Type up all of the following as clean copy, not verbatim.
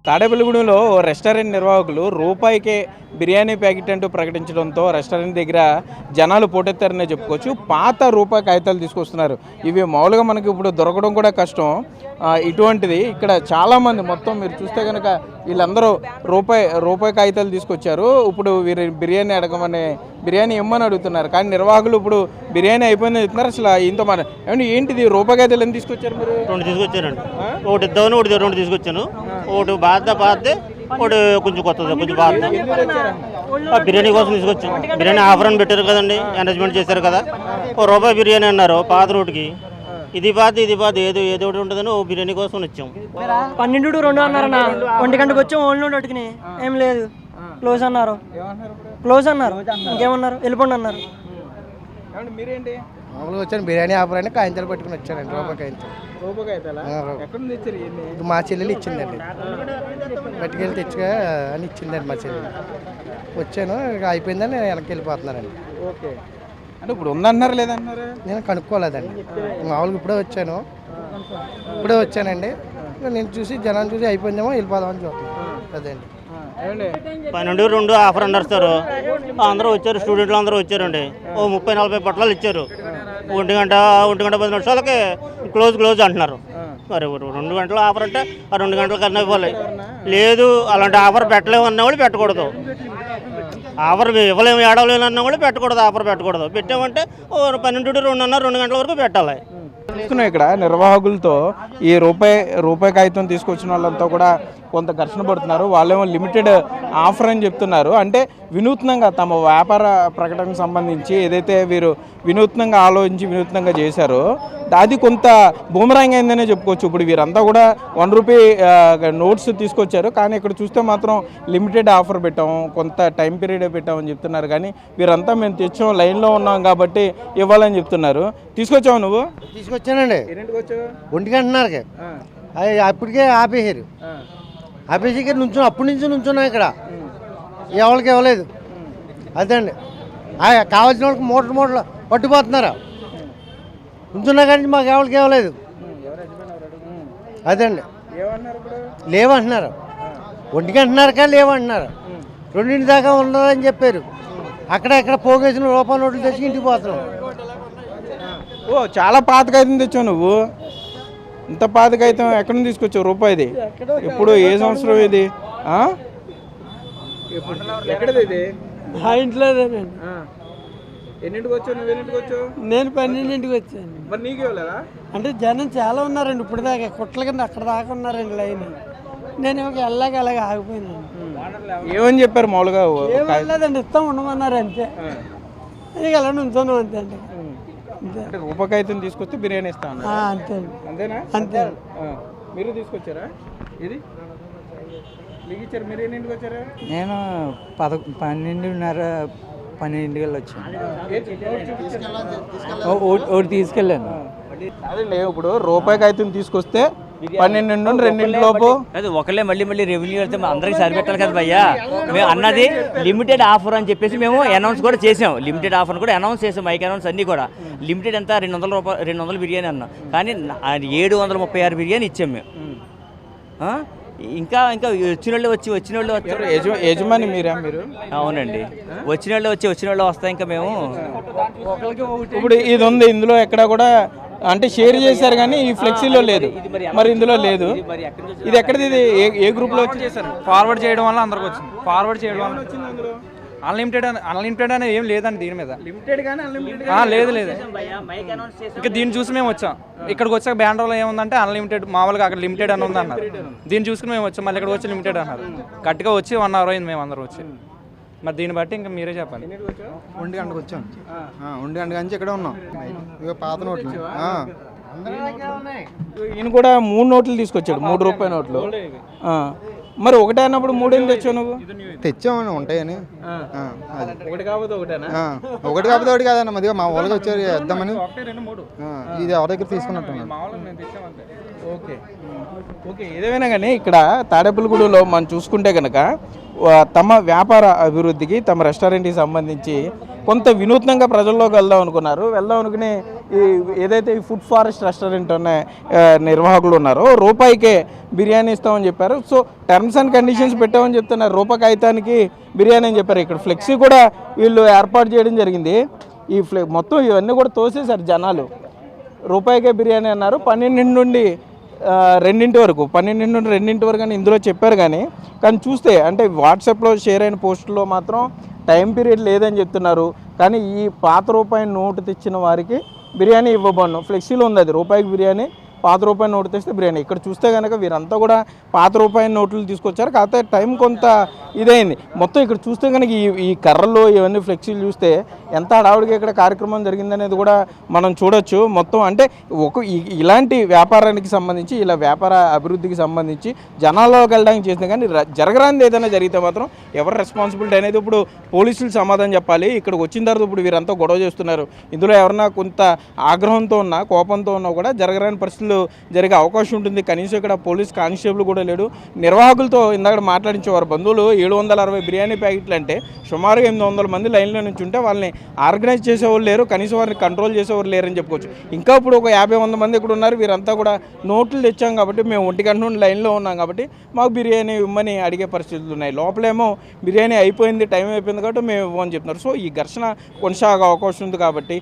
తాడేపల్లిగూడెంలో restaurant నిర్వాహకులు రూపాయికే biryani packet అంటూ ప్రకటించడంతో రెస్టారెంట్ దగ్గర జనాలు పోటెత్తారనే చెప్పుకోవచ్చు. పాత రూపాయి కాగితాలు తీసుకొస్తున్నారు. ఇవి మామూలుగా మనకి ఇప్పుడు దొరకడం కూడా కష్టం. ఇటువంటిది ఇక్కడ చాలామంది మొత్తం మీరు చూస్తే కనుక వీళ్ళందరూ రూపాయి కాగితాలు తీసుకొచ్చారు. ఇప్పుడు వీరు బిర్యానీ అడగమని బిర్యానీ ఇమ్మని అడుగుతున్నారు. కానీ నిర్వాహకులు ఇప్పుడు బిర్యానీ అయిపోయిందని చెప్తున్నారు. అసలు ఇంత మాట ఏమంటే ఏంటిది రూపాయి కాగితాలు ఎంత తీసుకొచ్చారు మీరు? 2 తీసుకొచ్చానండి. ఒకటి ఇద్దామని 2 తీసుకొచ్చాను. ఒకటి బాధ ఒకటి కొంచెం కొత్తది కొంచెం బాధ. బిర్యానీ కోసం తీసుకొచ్చాం. బిర్యానీ ఆఫర్ అని పెట్టారు కదండి, మేనేజ్మెంట్ చేశారు కదా. రూపాయి బిర్యానీ అన్నారు పాత రోడ్డుకి. ఇది బాధ ఏదో ఒకటి ఉంటుందని బిర్యానీ కోసం వచ్చాం. 12-2 అన్నారన్నా. 1 గంటకు వచ్చాం. ఓన్లీ ఒకటికి ఏం లేదు, క్లోజ్ అన్నారు. ఇంకేమన్నారు? వెళ్ళిపోండి అన్నారు. మీరేంటి మామూలుగా వచ్చాను బిర్యానీ ఆఫర్ అని కాయింతలు పట్టుకుని వచ్చానండి. ఇది మా చెల్లెలు ఇచ్చిందండి, పట్టుకెళ్ళి తెచ్చుగా అని ఇచ్చిందండి మా చెల్లెలు. వచ్చాను, ఇక అయిపోయిందని నేను వెనక్కి వెళ్ళిపోతున్నానండి. ఓకే అంటే ఇప్పుడు ఉందన్నారు లేదన్నారు? నేను కనుక్కోలేదండి. మామూలుగా ఇప్పుడే వచ్చానండి. నేను చూసి జనాన్ని చూసి అయిపోయిందేమో వెళ్ళిపోదామని చూస్తున్నాను. అదండి 12-2 ఆఫర్ అన్నారు సార్. అందరూ వచ్చారు, స్టూడెంట్లు అందరూ వచ్చారండి. 30-40 పొట్లాలు ఇచ్చారు. 1 గంట 10 నిమిషాలకి క్లోజ్ అంటున్నారు. మరి 2 గంటల ఆఫర్ అంటే ఆ 2 గంటల కన్నా ఇవ్వాలి. లేదు అలాంటి ఆఫర్ పెట్టలేము అన్న వాళ్ళు పెట్టకూడదు. ఆఫర్ ఇవ్వలేము ఏడవలేము అన్న వాళ్ళు పెట్టకూడదు. ఆఫర్ పెట్టకూడదు. పెట్టామంటే 12-2 అన్నారు, 2 గంటల వరకు పెట్టాలి. ఇక్కడ నిర్వాహకులతో ఈ రూపాయి కాగితం తీసుకొచ్చిన వాళ్ళంతా కూడా కొంత ఘర్షణ పడుతున్నారు. వాళ్ళేమో లిమిటెడ్ ఆఫర్ అని చెప్తున్నారు. అంటే వినూత్నంగా తమ వ్యాపార ప్రకటనకు సంబంధించి ఏదైతే వీరు వినూత్నంగా ఆలోచించి వినూత్నంగా చేశారో అది కొంత బూమరాంగ్ అయిందనే చెప్పుకోవచ్చు. ఇప్పుడు వీరంతా కూడా 1 రూపీ నోట్స్ తీసుకొచ్చారు. కానీ ఇక్కడ చూస్తే మాత్రం లిమిటెడ్ ఆఫర్ పెట్టాం, కొంత టైం పీరియడ్ పెట్టామని చెప్తున్నారు. కానీ వీరంతా మేము తెచ్చాం, లైన్లో ఉన్నాం కాబట్టి ఇవ్వాలని చెప్తున్నారు. తీసుకొచ్చావు నువ్వు? తీసుకొచ్చానండి. 1 గంటన్నరకి అప్పటికే ఆపేసారు. ఇక్కడ అప్పటి నుంచి నుంచున్నా ఇక్కడ ఎవరికి ఇవ్వలేదు. అదండి కావాల్సిన వాళ్ళకి మూటలు పట్టుకుపోతున్నారు. నుంచున్నా కానీ మాకు ఎవరికి ఇవ్వలేదు. అదండి లేవంటున్నారు. 1 గంటన్నరకా లేవంటున్నారు. 2 దాకా ఉండదని చెప్పారు. అక్కడ పోగేసిన రూపాయల నోట్లు తెచ్చి ఇంటికి పోతున్నాం. చాలా పాత కాగితం తెచ్చావు నువ్వు. ఇంత పాత కాగితం ఎక్కడి నుంచి తీసుకొచ్చావు? రూపాయిది. ఇప్పుడు ఏ సంవత్సరం ఇది? ఎక్కడది ఇది? మా ఇంట్లోనేనండి. ఎన్నింటికి వచ్చావు? నువ్వు ఎన్నింటికి వచ్చావు? నేను 12ంటికి వచ్చాను. మరి నీకు ఇవ్వలేదా? అంటే జనం చాలా ఉన్నారండి. ఇప్పుడు దాకా కుట్ల కింద అక్కడ దాకా ఉన్నారండి లైన్. నేను అలాగే ఆగిపోయినాను. ఏమని చెప్పారు మామూలుగా? లేదండి, ఇస్తాం ఉండమన్నారు అంతే. ఇక అలా నుంచున్నాం అంతే అండి. అంటే రూపాయి కాగితం తీసుకొస్తే బిర్యానీ ఇస్తా అంతే. అంతేనా? అంతే. మీరు తీసుకొచ్చారా? ఇది మీకు ఇచ్చారు. మీరు ఎన్నింటికి వచ్చారా? నేను 12:30 వచ్చాను. ఒకటి తీసుకెళ్ళాను. అదే ఇప్పుడు రూపాయి కాగితం తీసుకొస్తే 12 నుండి 2 లోపు అది ఒకళ్ళే మళ్ళీ రెవెన్యూ వెళ్తే అందరికి సరిపెట్టాలి కదా భయ్యా. మేము అన్నది లిమిటెడ్ ఆఫర్ అని చెప్పేసి మేము అనౌన్స్ కూడా చేసాం. లిమిటెడ్ ఆఫర్ కూడా అనౌన్స్ చేసాం. మైక్ అనౌన్స్ అన్నీ కూడా. లిమిటెడ్ ఎంత 200 రూపాయలు 200 బిర్యానీ అన్నాం. కానీ 736 బిర్యానీ ఇచ్చాం మేము. ఇంకా వచ్చిన వాళ్ళు వచ్చారు. యజమాని మీరా? మీరు? అవునండి, వచ్చిన వాళ్ళు వస్తాయి. ఇంకా మేము ఇప్పుడు ఇది ఉంది, ఇందులో ఎక్కడ కూడా అంటే షేర్ చేశారు కానీ ఈ ఫ్లెక్సీలో లేదు. మరి ఇందులో లేదు. ఇది ఎక్కడిది? ఇది ఏ గ్రూప్లో వచ్చి చేశారు? ఫార్వర్డ్ చేయడం వల్ల అందరికి వచ్చింది. ఫార్వర్డ్ చేయడం వల్ల వచ్చింది. అందులో అన్లిమిటెడ్ అనేది ఏం లేదండి దీని మీద. లిమిటెడ్ కానీ అన్లిమిటెడ్ లేదు. ఇంకా దీన్ని చూసి మేము వచ్చాం. ఇక్కడికి వచ్చాక బ్యాండ్రోలో ఏముందంటే అన్లిమిటెడ్, మామూలుగా అక్కడ లిమిటెడ్ అని ఉంది అన్నారు. దీన్ని చూసుకుని మేము వచ్చాం. మళ్ళీ ఇక్కడికి వచ్చి లిమిటెడ్ అన్నారు. గట్టిగా వచ్చి 1 అవర్ అయింది మేము అందరూ వచ్చి. మరి దీన్ని బట్టి ఇంకా మీరే చెప్పాలి. 1 గంటకు వచ్చాం. 1 గంట నుంచి ఇక్కడ ఉన్నాం. ఇక పాత నోట్లు ఈయన కూడా 3 నోట్లు తీసుకొచ్చాడు. 3 రూపాయి నోట్లు. మరి ఒకటే అన్నప్పుడు 3 ఏం తెచ్చావు నువ్వు? తెచ్చామని ఉంటాయని. ఒకటి కాకపోతే ఒకటేనా? ఒకటి కాకపోతే ఒకటి కాదన్న. మధ్య మా వాళ్ళకి వచ్చారు వేద్దామని. ఇది ఎవరి దగ్గర తీసుకున్నట్టు. ఓకే ఏదేమైనా కానీ ఇక్కడ తాడేపల్లిగూడెంలో మనం చూసుకుంటే కనుక తమ వ్యాపార అభివృద్ధికి తమ రెస్టారెంట్కి సంబంధించి కొంత వినూత్నంగా ప్రజల్లోకి వెళ్దాం అనుకుని ఏదైతే ఈ ఫుడ్ ఫారెస్ట్ రెస్టారెంట్ అనే నిర్వాహకులు ఉన్నారో రూపాయికే బిర్యానీ ఇస్తామని చెప్పారు. సో టర్మ్స్ అండ్ కండిషన్స్ పెట్టామని చెప్తున్నారు. రూపాయి కాగితానికి బిర్యానీ అని చెప్పారు. ఇక్కడ ఫ్లెక్సీ కూడా వీళ్ళు ఏర్పాటు చేయడం జరిగింది. ఈ మొత్తం ఇవన్నీ కూడా తోసేశారు జనాలు. రూపాయికే బిర్యానీ అన్నారు. 12 నుండి 2 వరకు 12 నుండి 2 వరకు అని ఇందులో చెప్పారు. కానీ చూస్తే అంటే వాట్సాప్లో షేర్ అయిన పోస్టుల్లో మాత్రం టైం పీరియడ్ లేదని చెప్తున్నారు. కానీ ఈ పాత రూపాయి నోటు తెచ్చిన వారికి బిర్యానీ ఇవ్వబోను. ఫ్లెక్సీలో ఉంది అది, రూపాయికి బిర్యానీ, పాత రూపాయి నోటు తెస్తే బిర్యానీ. ఇక్కడ చూస్తే కనుక వీరంతా కూడా పాత రూపాయి నోట్లు తీసుకొచ్చారు. కాకపోతే టైం కొంత ఇదైంది. మొత్తం ఇక్కడ చూస్తే కనుక ఈ కర్రలు ఇవన్నీ ఫ్లెక్సీలు చూస్తే ఎంత హడావుడిగా ఇక్కడ కార్యక్రమం జరిగిందనేది కూడా మనం చూడొచ్చు. మొత్తం అంటే ఇలాంటి వ్యాపారానికి సంబంధించి ఇలా వ్యాపార అభివృద్ధికి సంబంధించి జనాల్లోకి వెళ్ళడానికి చేసింది. కానీ జరగరాంది ఏదైనా జరిగితే మాత్రం ఎవరు రెస్పాన్సిబిలిటీ అనేది ఇప్పుడు పోలీసులు సమాధానం చెప్పాలి. ఇక్కడికి వచ్చిన తర్వాత ఇప్పుడు వీరంతా గొడవ చేస్తున్నారు. ఇందులో ఎవరన్నా కొంత ఆగ్రహంతో ఉన్నా కోపంతో ఉన్నా కూడా జరగరాని పరిస్థితులు జరిగే అవకాశం ఉంటుంది. కనీసం ఇక్కడ పోలీస్ కానిస్టేబుల్ కూడా లేడు. నిర్వాహకులతో ఇందాక మాట్లాడించేవారు బంధువులు 760 బిర్యానీ ప్యాకెట్లు అంటే సుమారుగా 800 మంది లైన్లో నుంచి ఉంటే వాళ్ళని ఆర్గనైజ్ చేసేవాళ్ళు లేరు, కనీసం వారిని కంట్రోల్ చేసేవారు లేరని చెప్పుకోవచ్చు. ఇంకా ఇప్పుడు ఒక 50-100 మంది ఇక్కడ ఉన్నారు. వీరంతా కూడా నోట్లు తెచ్చాం కాబట్టి మేము 1 గంట నుండి లైన్లో ఉన్నాం కాబట్టి మాకు బిర్యానీ ఇవ్వమని అడిగే పరిస్థితులు ఉన్నాయి. లోపలేమో బిర్యానీ అయిపోయింది, టైం అయిపోయింది కాబట్టి మేము ఇవ్వమని చెప్తున్నారు. సో ఈ ఘర్షణ కొనసాగే అవకాశం ఉంది. కాబట్టి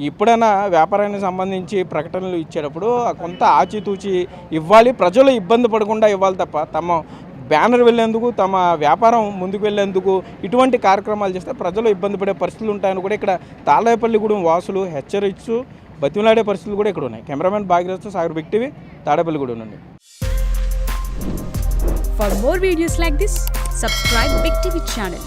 ఎప్పుడైనా వ్యాపారానికి సంబంధించి ప్రకటనలు ఇచ్చేటప్పుడు కొంత ఆచితూచి ఇవ్వాలి. ప్రజలు ఇబ్బంది పడకుండా ఇవ్వాలి తప్ప తమ బ్యానర్ వెళ్ళేందుకు, తమ వ్యాపారం ముందుకు వెళ్ళేందుకు ఇటువంటి కార్యక్రమాలు చేస్తే ప్రజలు ఇబ్బంది పడే పరిస్థితులు ఉంటాయని కూడా ఇక్కడ తాడేపల్లిగూడెం వాసులు హెచ్చరిస్తూ బతిమలాడే పరిస్థితులు కూడా ఇక్కడ ఉన్నాయి. కెమెరామెన్ భాగ్యరాజ్తో సాగర్, బిగ్ టీవీ, తాడేపల్లిగూడెం నుండి. For more videos like this, subscribe Big TV channel.